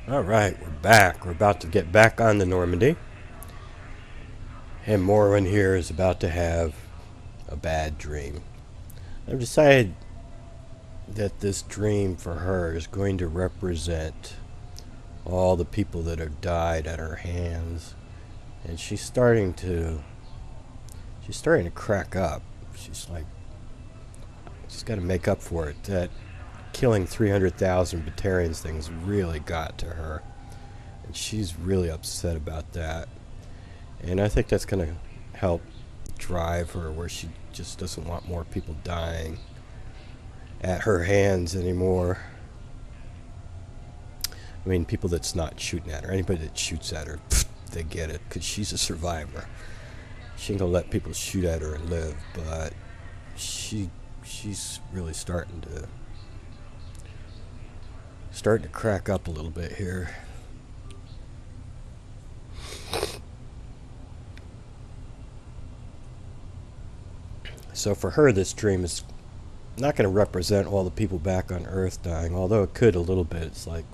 Alright, we're back. We're about to get back on the Normandy. And Morwen here is about to have a bad dream. I've decided that this dream for her is going to represent all the people that have died at her hands. And she's starting to crack up. She's got to make up for it. That killing 300,000 Batarians things really got to her. And she's really upset about that. And I think that's going to help drive her where she just doesn't want more people dying at her hands anymore. I mean, people that's not shooting at her. Anybody that shoots at her, they get it because she's a survivor. She ain't going to let people shoot at her and live, but she's really starting to crack up a little bit here. So for her, this dream is not going to represent all the people back on Earth dying, although it could a little bit. It's like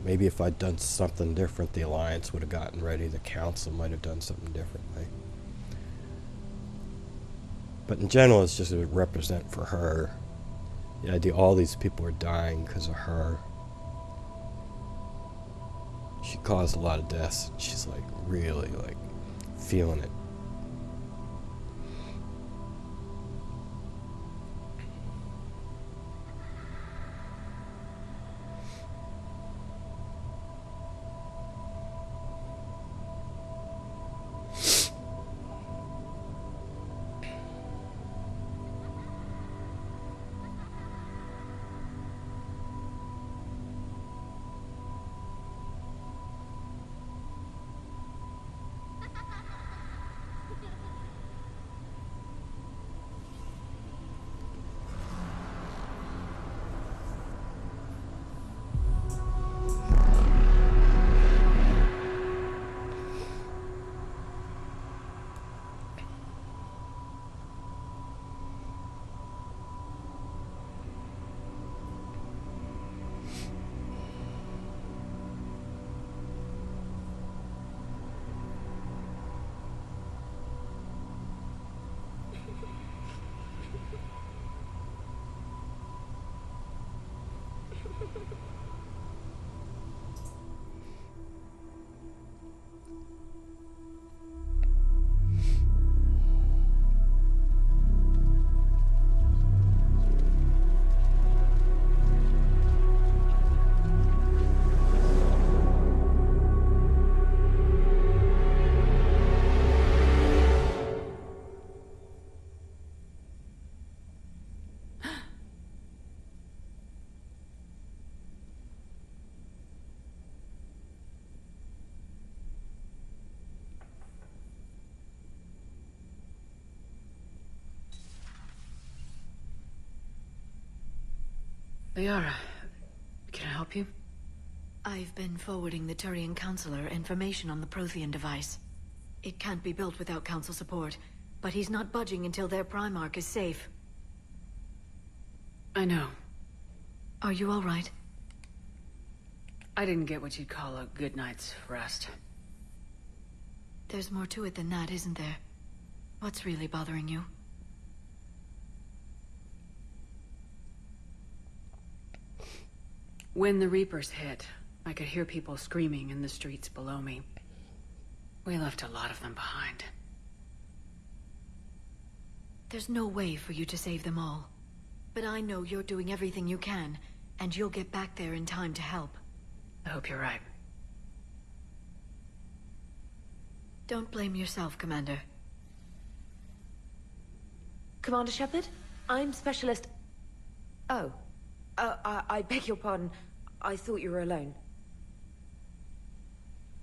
maybe if I'd done something different, the Alliance would have gotten ready. The Council might have done something differently. But in general, it's just to represent for her the idea all these people are dying because of her. She caused a lot of deaths. She's like really like feeling it. Liara, can I help you? I've been forwarding the Turian Counselor information on the Prothean device. It can't be built without Council support, but he's not budging until their Primarch is safe. I know. Are you all right? I didn't get what you'd call a good night's rest. There's more to it than that, isn't there? What's really bothering you? When the Reapers hit, I could hear people screaming in the streets below me. We left a lot of them behind. There's no way for you to save them all. But I know you're doing everything you can, and you'll get back there in time to help. I hope you're right. Don't blame yourself, Commander. Commander Shepard? I'm Specialist... Oh. I beg your pardon. I thought you were alone.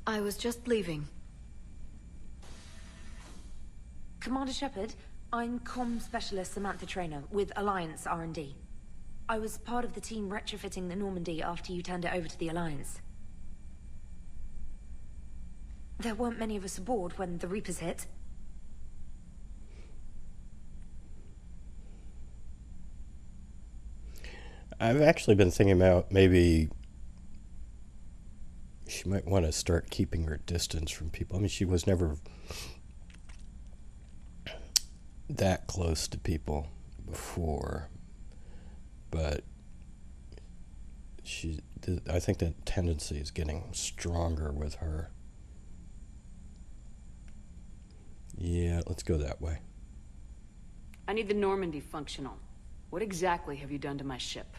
I was just leaving. Commander Shepard, I'm Comm Specialist Samantha Traynor with Alliance R&D. I was part of the team retrofitting the Normandy after you turned it over to the Alliance. There weren't many of us aboard when the Reapers hit. I've actually been thinking about maybe she might want to start keeping her distance from people. I mean, she was never that close to people before, but I think that tendency is getting stronger with her. Yeah, let's go that way. I need the Normandy functional. What exactly have you done to my ship?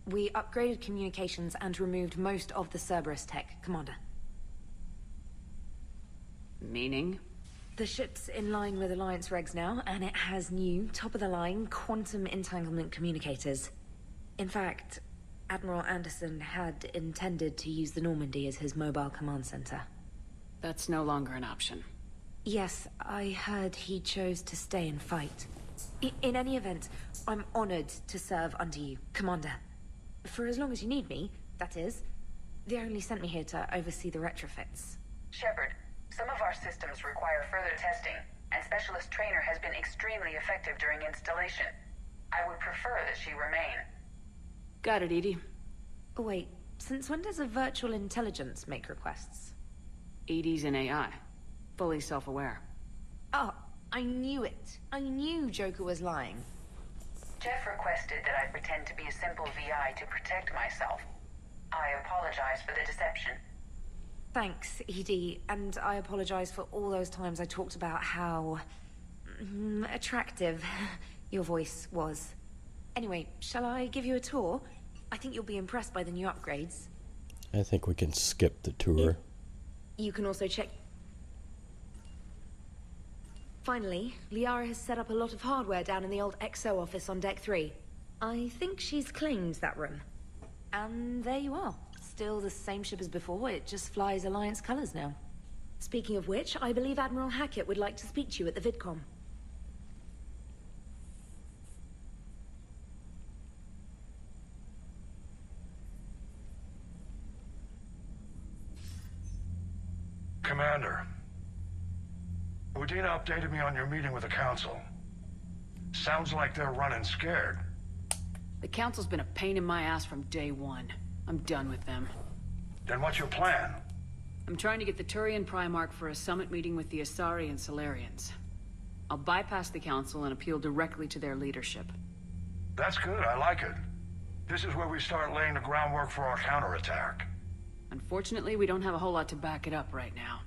We upgraded communications and removed most of the Cerberus tech, Commander. Meaning? The ship's in line with Alliance regs now, and it has new, top-of-the-line, quantum entanglement communicators. In fact, Admiral Anderson had intended to use the Normandy as his mobile command center. That's no longer an option. Yes, I heard he chose to stay and fight. In any event, I'm honored to serve under you, Commander. For as long as you need me, that is. They only sent me here to oversee the retrofits. Shepard, some of our systems require further testing, and Specialist Trainer has been extremely effective during installation. I would prefer that she remain. Got it, Edie. Oh, wait, since when does a virtual intelligence make requests? Edie's an AI. Fully self-aware. Oh, I knew it. I knew Joker was lying. Jeff requested that I pretend to be a simple VI to protect myself. I apologize for the deception. Thanks, Edie, and I apologize for all those times I talked about how attractive your voice was. Anyway, shall I give you a tour? I think you'll be impressed by the new upgrades. I think we can skip the tour. You can also check... Finally, Liara has set up a lot of hardware down in the old XO office on Deck 3. I think she's claimed that room. And there you are. Still the same ship as before, it just flies Alliance colors now. Speaking of which, I believe Admiral Hackett would like to speak to you at the VidCom. Commander, Udina updated me on your meeting with the Council. Sounds like they're running scared. The Council's been a pain in my ass from day one. I'm done with them. Then what's your plan? I'm trying to get the Turian Primarch for a summit meeting with the Asari and Solarians. I'll bypass the Council and appeal directly to their leadership. That's good, I like it. This is where we start laying the groundwork for our counterattack. Unfortunately, we don't have a whole lot to back it up right now.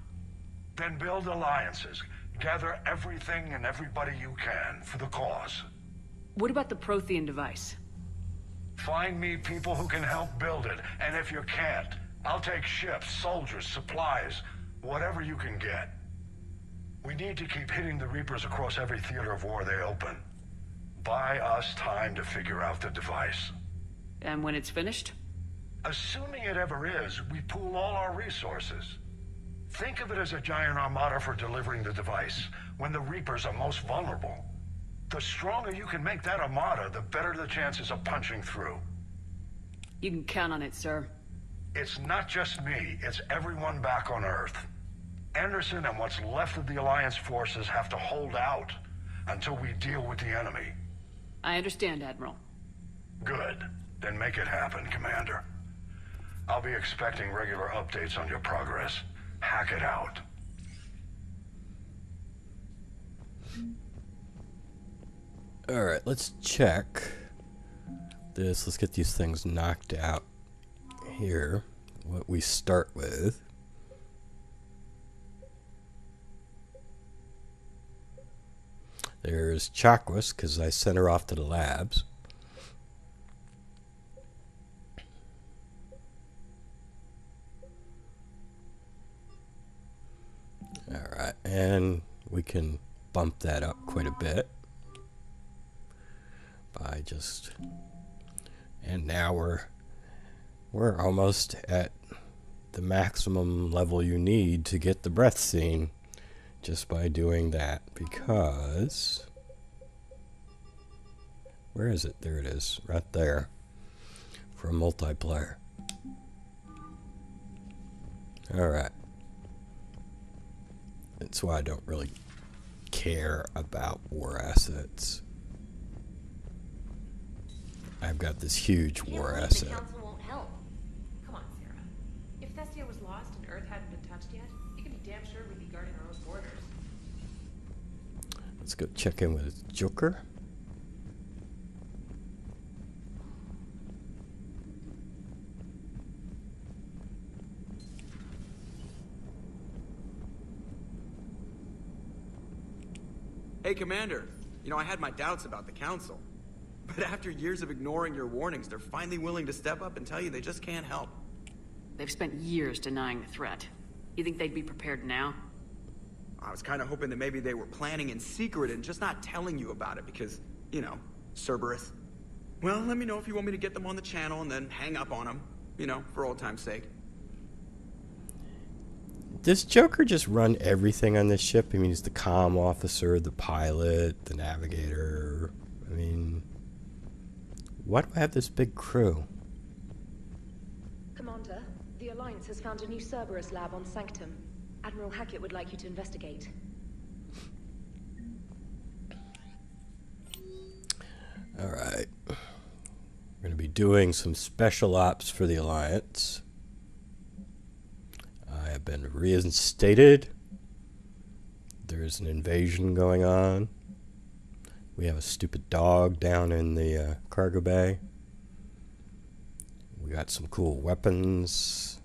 Then build alliances. Gather everything and everybody you can for the cause. What about the Prothean device? Find me people who can help build it, and if you can't, I'll take ships, soldiers, supplies, whatever you can get. We need to keep hitting the Reapers across every theater of war they open. Buy us time to figure out the device. And when it's finished? Assuming it ever is, we pool all our resources. Think of it as a giant armada for delivering the device, when the Reapers are most vulnerable. The stronger you can make that armada, the better the chances of punching through. You can count on it, sir. It's not just me, it's everyone back on Earth. Anderson and what's left of the Alliance forces have to hold out until we deal with the enemy. I understand, Admiral. Good. Then make it happen, Commander. I'll be expecting regular updates on your progress. Hack it out. Alright, let's check this. Let's get these things knocked out here. What we start with. There's Chakwas, because I sent her off to the labs. Alright, and we can bump that up quite a bit by just... And now we're almost at the maximum level you need to get the breath scene just by doing that, because... Where is it? There it is, right there, for multiplayer. Alright. That's why I don't really care about war assets. I've got this huge war asset. The council won't help. Come on, Sarah. If Thestia was lost lost and Earth hadn't been touched yet, you can be damn sure we'd be guarding our own borders. Let's go check in with Joker. Hey, Commander. You know, I had my doubts about the Council. But after years of ignoring your warnings, they're finally willing to step up and tell you they just can't help. They've spent years denying the threat. You think they'd be prepared now? I was kind of hoping that maybe they were planning in secret and just not telling you about it because, you know, Cerberus. Well, let me know if you want me to get them on the channel and then hang up on them, you know, for old time's sake. Does Joker just run everything on this ship? I mean, he's the comm officer, the pilot, the navigator. I mean, why do I have this big crew? Commander, the Alliance has found a new Cerberus lab on Sanctum. Admiral Hackett would like you to investigate. Alright. We're going to be doing some special ops for the Alliance. I have been reinstated. There's an invasion going on. We have a stupid dog down in the cargo bay. We got some cool weapons.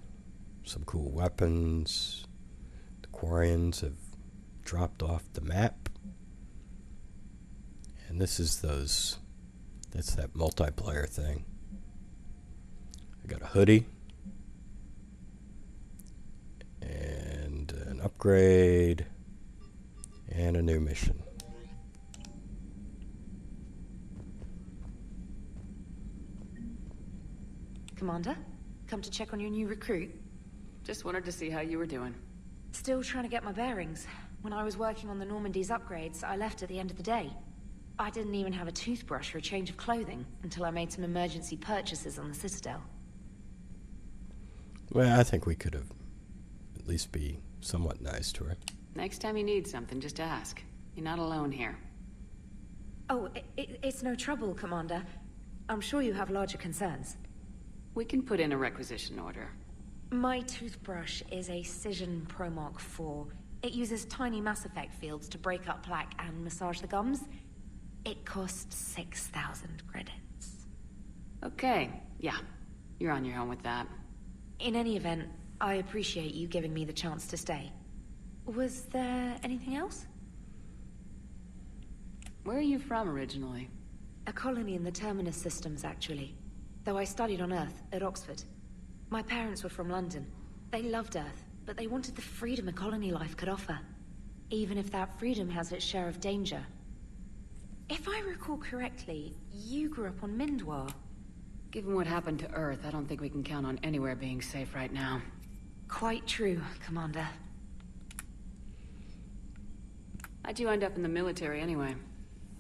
The Quarians have dropped off the map. And this is that's that multiplayer thing. I got a hoodie. And an upgrade. And a new mission. Commander, come to check on your new recruit. Just wanted to see how you were doing. Still trying to get my bearings. When I was working on the Normandy's upgrades, I left at the end of the day. I didn't even have a toothbrush or a change of clothing until I made some emergency purchases on the Citadel. Well, I think we could have at least be somewhat nice to her. Next time you need something, just ask. You're not alone here. Oh, it's no trouble, Commander. I'm sure you have larger concerns. We can put in a requisition order. My toothbrush is a Cision Pro Mark IV. It uses tiny Mass Effect fields to break up plaque and massage the gums. It costs 6,000 credits. Okay, yeah. You're on your own with that. In any event, I appreciate you giving me the chance to stay. Was there anything else? Where are you from originally? A colony in the Terminus systems, actually. Though I studied on Earth, at Oxford. My parents were from London. They loved Earth, but they wanted the freedom a colony life could offer. Even if that freedom has its share of danger. If I recall correctly, you grew up on Mindwar. Given what happened to Earth, I don't think we can count on anywhere being safe right now. Quite true, Commander. How'd you end up in the military anyway?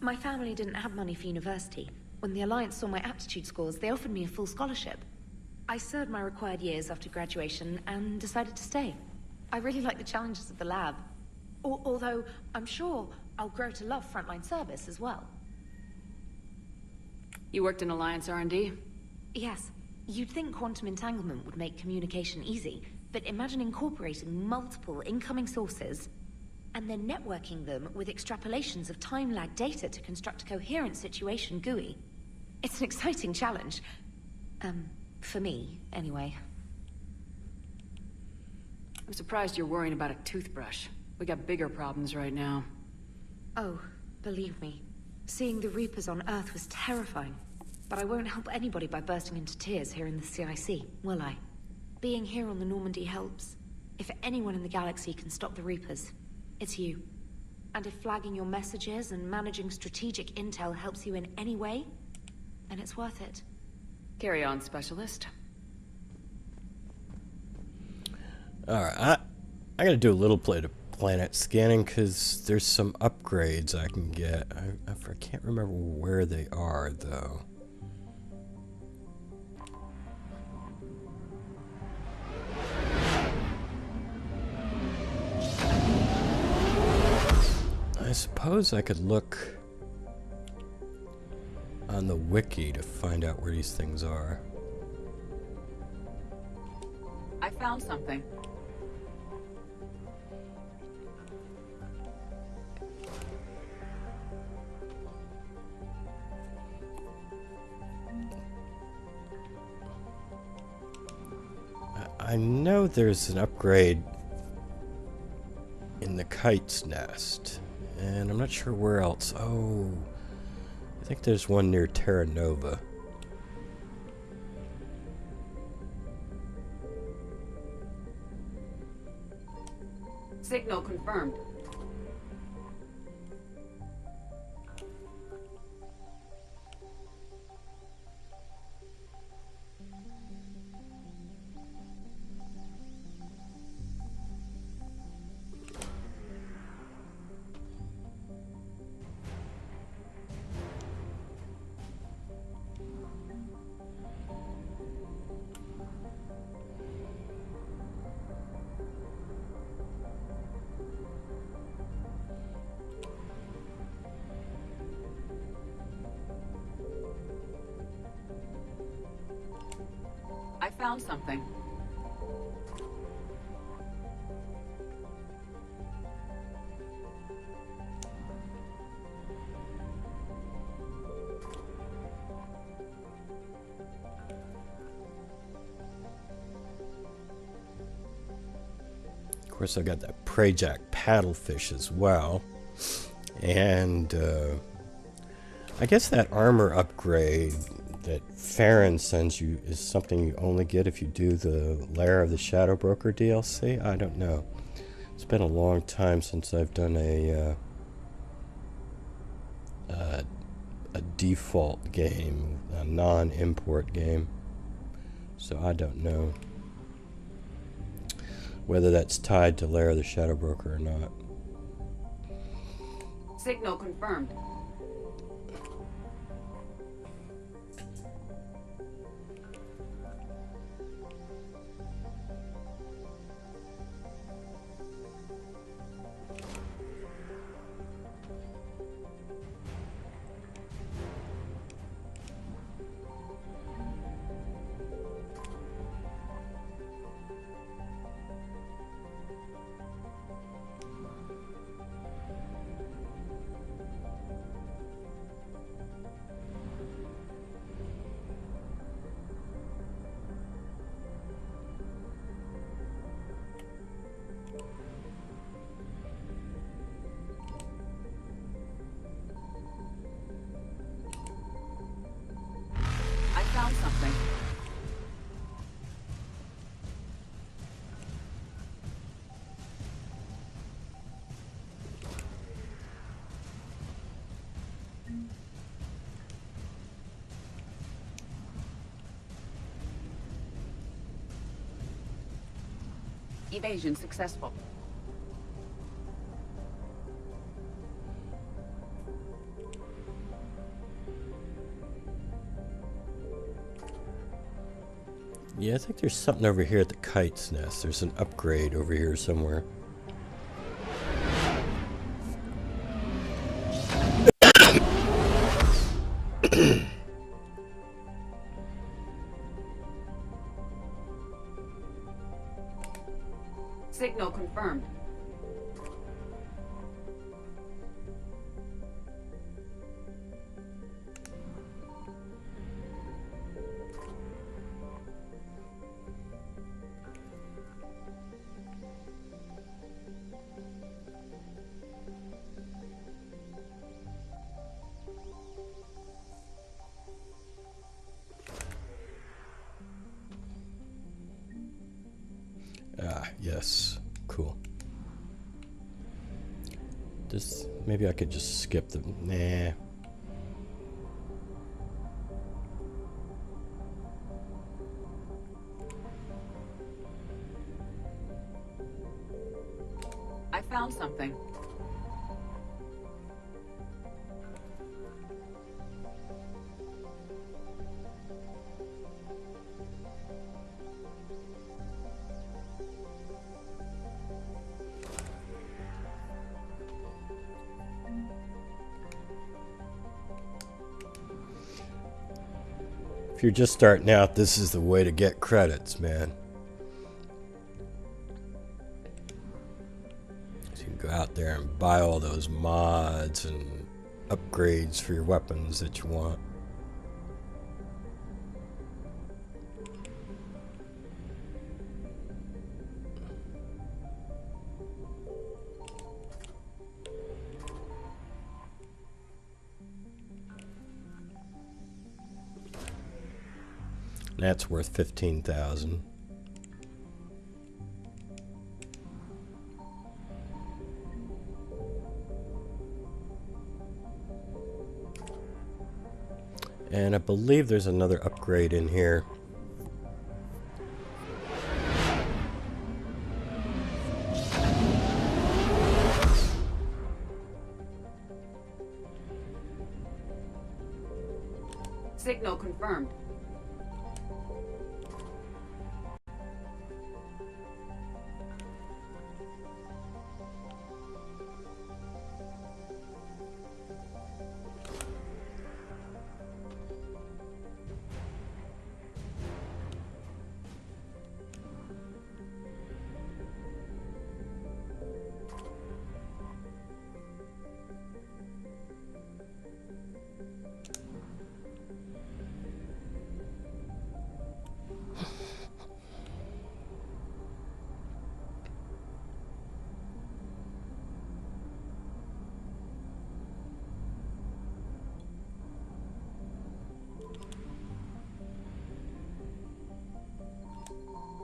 My family didn't have money for university. When the Alliance saw my aptitude scores, they offered me a full scholarship. I served my required years after graduation and decided to stay. I really like the challenges of the lab. Although, I'm sure I'll grow to love frontline service as well. You worked in Alliance R&D? Yes. You'd think quantum entanglement would make communication easy, but imagine incorporating multiple incoming sources and then networking them with extrapolations of time-lag data to construct a coherent situation GUI. It's an exciting challenge. For me, anyway. I'm surprised you're worrying about a toothbrush. We got bigger problems right now. Oh, believe me. Seeing the Reapers on Earth was terrifying. But I won't help anybody by bursting into tears here in the CIC, will I? Being here on the Normandy helps. If anyone in the galaxy can stop the Reapers, it's you. And if flagging your messages and managing strategic intel helps you in any way, then it's worth it. Carry on, Specialist. Alright, I gotta do a little planet scanning because there's some upgrades I can get. I can't remember where they are, though. I suppose I could look on the wiki to find out where these things are. I I found something. I know there's an upgrade in the kite's nest, and I'm not sure where else. Oh, I think there's one near Terra Nova. Signal confirmed. I found something. Of course, I got that Prey-Jack paddlefish as well. And I guess that armor upgrade that Farron sends you is something you only get if you do the Lair of the Shadow Broker DLC? I don't know. It's been a long time since I've done a default game, a non-import game. So I don't know whether that's tied to Lair of the Shadow Broker or not. Signal confirmed. I found something. Evasion successful. Yeah, I think there's something over here at the kite's nest. There's an upgrade over here somewhere. Signal confirmed. Ah, yes. Cool. This, maybe I could just skip the... Nah. I found something. If you're just starting out, this is the way to get credits, man. go out there and buy all those mods and upgrades for your weapons that you want. That's worth 15,000. And I believe there's another upgrade in here. Signal confirmed.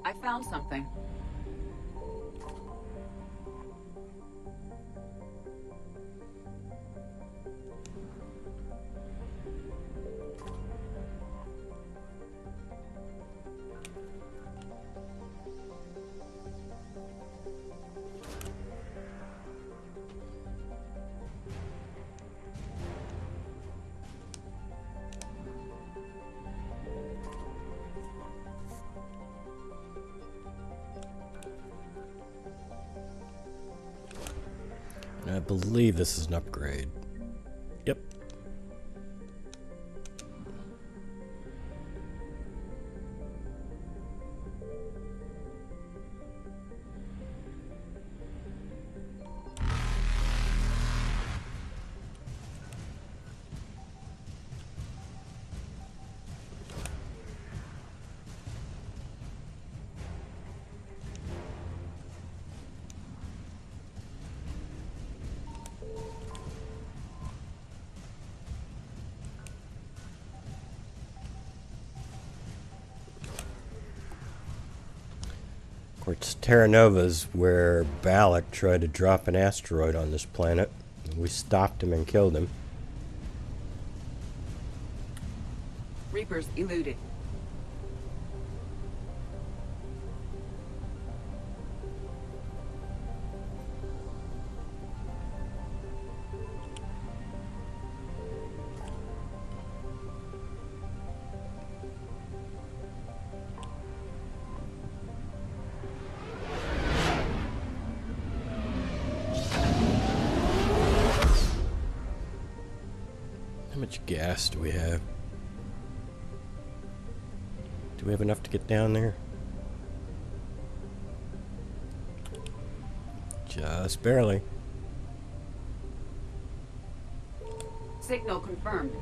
I found something. I believe this is an upgrade. Yep. Of course, Terra Nova's where Balak tried to drop an asteroid on this planet. We stopped him and killed him. Reapers eluded. How much gas do we have? Do we have enough to get down there? Just barely. Signal confirmed.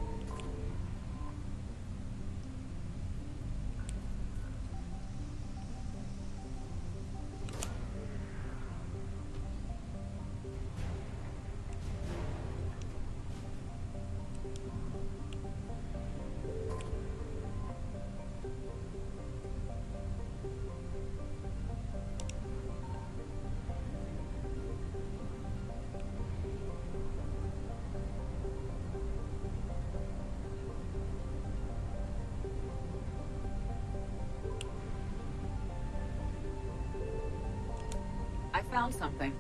I found something.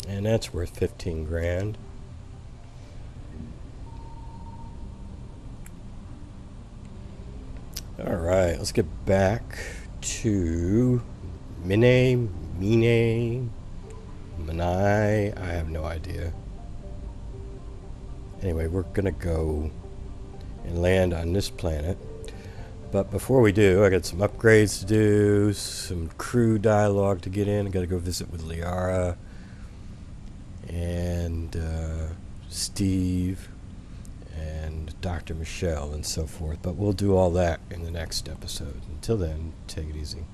And that's worth 15 grand. Alright, let's get back to Mine, Manai. I have no idea. Anyway, we're gonna go and land on this planet. But before we do, I got some upgrades to do, some crew dialogue to get in. I gotta go visit with Liara and Steve and Dr. Michelle and so forth. But we'll do all that in the next episode. Until then, take it easy.